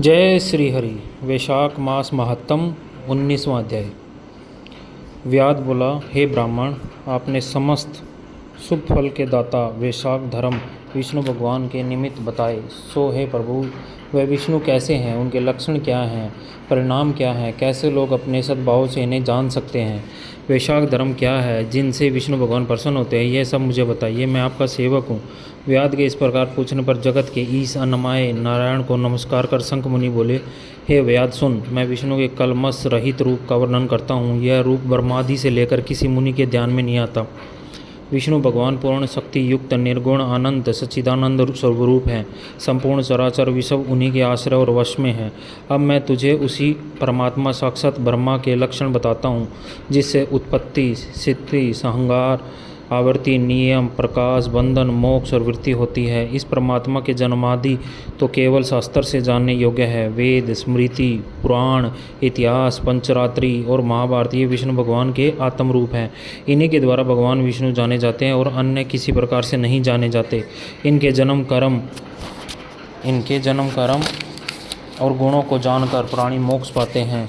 जय श्री हरि। वैशाख मास महात्म 19वां अध्याय। व्याध बोला, हे ब्राह्मण, आपने समस्त शुभ फल के दाता वैशाख धर्म विष्णु भगवान के निमित्त बताए। सो हे प्रभु, वह विष्णु कैसे हैं, उनके लक्षण क्या हैं, परिणाम क्या हैं, कैसे लोग अपने सद्भाव से इन्हें जान सकते हैं, वैशाख धर्म क्या है जिनसे विष्णु भगवान प्रसन्न होते हैं, यह सब मुझे बताइए, मैं आपका सेवक हूँ। व्याध के इस प्रकार पूछने पर जगत के ईश अन्नमय नारायण को नमस्कार कर शंख मुनि बोले, हे व्याध सुन, मैं विष्णु के कलमश रहित रूप का वर्णन करता हूँ। यह रूप ब्रह्मादि से लेकर किसी मुनि के ध्यान में नहीं आता। विष्णु भगवान पूर्ण शक्ति युक्त निर्गुण आनंद सच्चिदानंद स्वरूप हैं। संपूर्ण चराचर विश्व उन्हीं के आश्रय और वश में है। अब मैं तुझे उसी परमात्मा साक्षात ब्रह्मा के लक्षण बताता हूँ, जिससे उत्पत्ति, स्थिति, संहार, आवृत्ति, नियम, प्रकाश, बंधन, मोक्ष और वृत्ति होती है। इस परमात्मा के जन्मादि तो केवल शास्त्र से जानने योग्य है। वेद, स्मृति, पुराण, इतिहास, पंचरात्रि और महाभारत ये विष्णु भगवान के आत्म रूप हैं। इन्हीं के द्वारा भगवान विष्णु जाने जाते हैं और अन्य किसी प्रकार से नहीं जाने जाते। इनके जन्म कर्म और गुणों को जानकर प्राणी मोक्ष पाते हैं।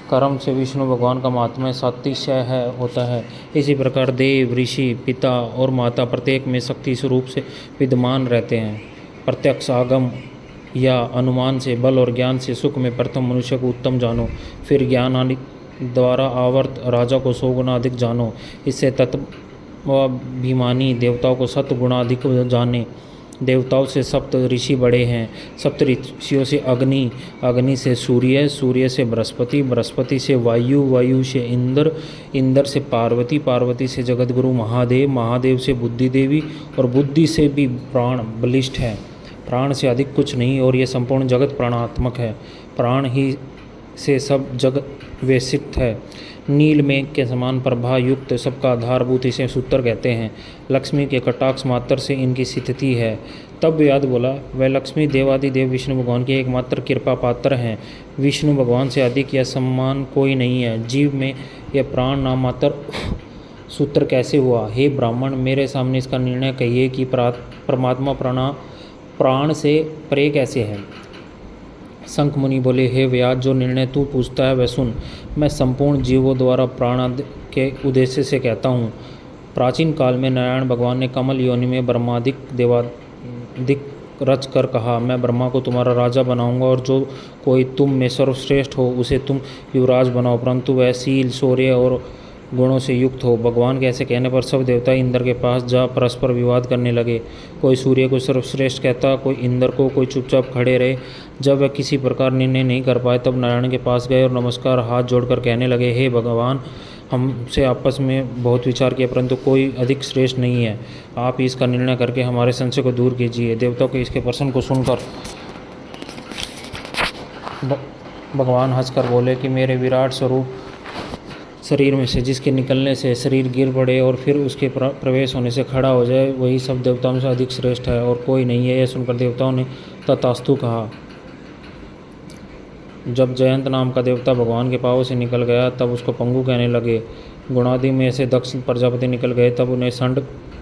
कर्म से विष्णु भगवान का महात्म्य सातिशय होता है। इसी प्रकार देव, ऋषि, पिता और माता प्रत्येक में शक्ति स्वरूप से विद्यमान रहते हैं। प्रत्यक्ष आगम या अनुमान से, बल और ज्ञान से सुख में प्रथम मनुष्य को उत्तम जानो, फिर ज्ञान आदि द्वारा आवर्त राजा को 100 गुना अधिक जानो। इससे तत्वाभिमानी देवताओं को 7 गुना अधिक जाने। देवताओं से सप्त ऋषि बड़े हैं। सप्त ऋषियों से अग्नि, अग्नि से सूर्य, सूर्य से बृहस्पति, बृहस्पति से वायु, वायु से इंद्र, इंद्र से पार्वती, पार्वती से जगतगुरु महादेव, महादेव से बुद्धि देवी और बुद्धि से भी प्राण बलिष्ठ है। प्राण से अधिक कुछ नहीं और ये संपूर्ण जगत प्राणात्मक है। प्राण ही से सब जगत व्यवस्थित है। नील मेघ के समान प्रभा युक्त सबका आधारभूत इसे सूत्र कहते हैं। लक्ष्मी के कटाक्ष मात्र से इनकी स्थिति है। तब व्याध बोला, वह लक्ष्मी देवादिदेव विष्णु भगवान के एकमात्र कृपा पात्र हैं। विष्णु भगवान से अधिक यह सम्मान कोई नहीं है। जीव में यह प्राण नाम मात्र सूत्र कैसे हुआ? हे ब्राह्मण, मेरे सामने इसका निर्णय कहिए कि परमात्मा प्राण से परे कैसे है। शंख मुनि बोले, हे व्याध, जो निर्णय तू पूछता है वह सुन। मैं संपूर्ण जीवों द्वारा प्राण के उद्देश्य से कहता हूँ। प्राचीन काल में नारायण भगवान ने कमल योनि में ब्रह्मादिक देवादिक रच कर कहा, मैं ब्रह्मा को तुम्हारा राजा बनाऊंगा और जो कोई तुम में सर्वश्रेष्ठ हो उसे तुम युवराज बनाओ, परंतु वह शील, शौर्य और गुणों से युक्त हो। भगवान के ऐसे कहने पर सब देवता इंद्र के पास जा परस्पर विवाद करने लगे। कोई सूर्य को सर्वश्रेष्ठ कहता, कोई इंद्र को, कोई चुपचाप खड़े रहे। जब वह किसी प्रकार निर्णय नहीं कर पाए तब नारायण के पास गए और नमस्कार हाथ जोड़कर कहने लगे, हे भगवान, हमसे आपस में बहुत विचार किया परंतु कोई अधिक श्रेष्ठ नहीं है। आप इसका निर्णय करके हमारे संशय को दूर कीजिए। देवताओं के इसके प्रश्न को सुनकर भगवान हंसकर बोले कि मेरे विराट स्वरूप शरीर में से जिसके निकलने से शरीर गिर पड़े और फिर उसके प्रवेश होने से खड़ा हो जाए, वही सब देवताओं से अधिक श्रेष्ठ है और कोई नहीं है। यह सुनकर देवताओं ने तथास्तु कहा। जब जयंत नाम का देवता भगवान के पाँव से निकल गया तब उसको पंगु कहने लगे। गुणादि में से दक्ष प्रजापति निकल गए तब उन्हें षंड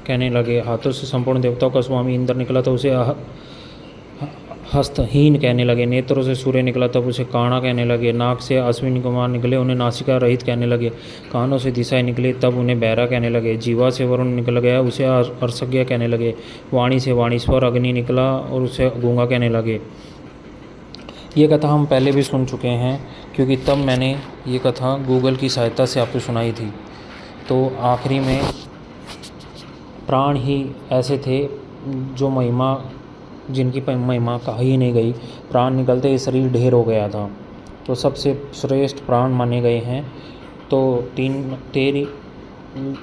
कहने लगे। हाथों से संपूर्ण देवताओं का स्वामी इंद्र निकला तो उसे हस्तहीन कहने लगे। नेत्रों से सूर्य निकला तब उसे काणा कहने लगे। नाक से अश्विनी कुमार निकले, उन्हें नासिका रहित कहने लगे। कानों से दिशाएं निकली तब उन्हें बहरा कहने लगे। जीवा से वरुण निकल गया, उसे अर्शज्ञ कहने लगे। वाणी से वाणीश्वर अग्नि निकला और उसे गूंगा कहने लगे। ये कथा हम पहले भी सुन चुके हैं क्योंकि तब मैंने ये कथा गूगल की सहायता से आपको सुनाई थी। तो आखिरी में प्राण ही ऐसे थे जो जिनकी महिमा कही ही नहीं गई। प्राण निकलते ही शरीर ढेर हो गया था, तो सबसे श्रेष्ठ प्राण माने गए हैं। तो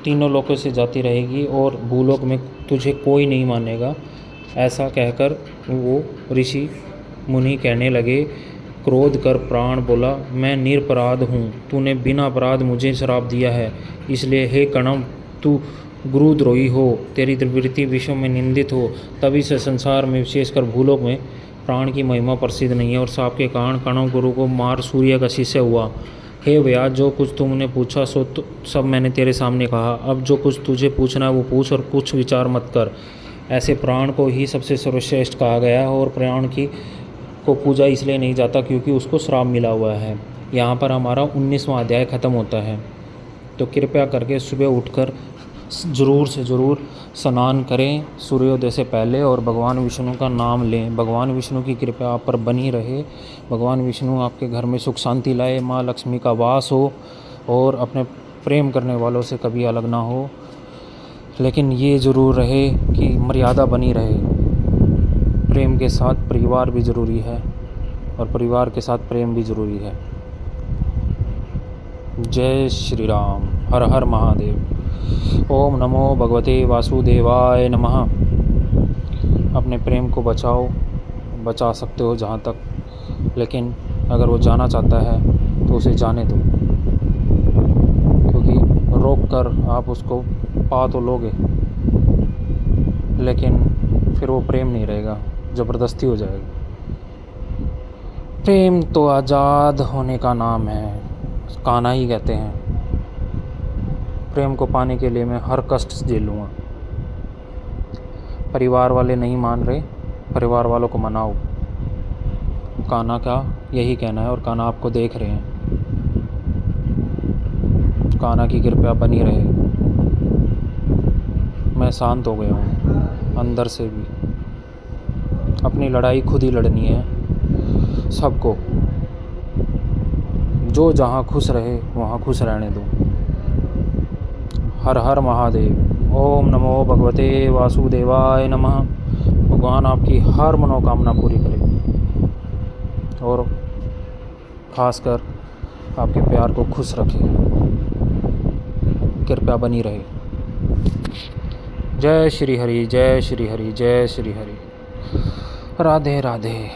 तीनों लोकों से जाती रहेगी और भूलोक में तुझे कोई नहीं मानेगा। ऐसा कहकर वो ऋषि मुनि कहने लगे। क्रोध कर प्राण बोला, मैं निरपराध हूँ, तूने बिना अपराध मुझे श्राप दिया है, इसलिए हे कणव, तू गुरुद्रोही हो, तेरी वृत्ति विश्व में निंदित हो। तभी से संसार में विशेषकर भूलोक में प्राण की महिमा प्रसिद्ध नहीं है और साप के कारण कणव गुरु को मार सूर्य का शिष्य हुआ। हे व्यास, जो कुछ तुमने पूछा सो सब मैंने तेरे सामने कहा। अब जो कुछ तुझे पूछना है वो पूछ और कुछ विचार मत कर। ऐसे प्राण को ही सबसे सर्वश्रेष्ठ कहा गया और प्राण की को पूजा इसलिए नहीं जाता क्योंकि उसको श्राप मिला हुआ है। यहाँ पर हमारा 19वां अध्याय ख़त्म होता है। तो कृपया करके सुबह उठकर ज़रूर से ज़रूर स्नान करें सूर्योदय से पहले और भगवान विष्णु का नाम लें। भगवान विष्णु की कृपा आप पर बनी रहे। भगवान विष्णु आपके घर में सुख शांति लाए, माँ लक्ष्मी का वास हो और अपने प्रेम करने वालों से कभी अलग ना हो। लेकिन ये ज़रूर रहे कि मर्यादा बनी रहे। प्रेम के साथ परिवार भी ज़रूरी है और परिवार के साथ प्रेम भी ज़रूरी है। जय श्री राम। हर हर महादेव। ओम नमो भगवते वासुदेवाय नमः। अपने प्रेम को बचाओ, बचा सकते हो जहाँ तक, लेकिन अगर वो जाना चाहता है तो उसे जाने दो, क्योंकि रोक कर आप उसको पा तो लोगे लेकिन फिर वो प्रेम नहीं रहेगा, ज़बरदस्ती हो जाएगा। प्रेम तो आज़ाद होने का नाम है, कान्हा ही कहते हैं। प्रेम को पाने के लिए मैं हर कष्ट झेल लूँगा। परिवार वाले नहीं मान रहे, परिवार वालों को मनाओ। कान्हा का यही कहना है और कान्हा आपको देख रहे हैं। कान्हा की कृपा बनी रहे। मैं शांत हो गया हूँ अंदर से भी। अपनी लड़ाई खुद ही लड़नी है सबको। जो जहाँ खुश रहे वहाँ खुश रहने दो। हर हर महादेव। ओम नमो भगवते वासुदेवाय नमः। भगवान आपकी हर मनोकामना पूरी करे और खासकर आपके प्यार को खुश रखे, कृपया बनी रहे। जय श्री हरि, जय श्री हरि, जय श्री हरि। राधे राधे।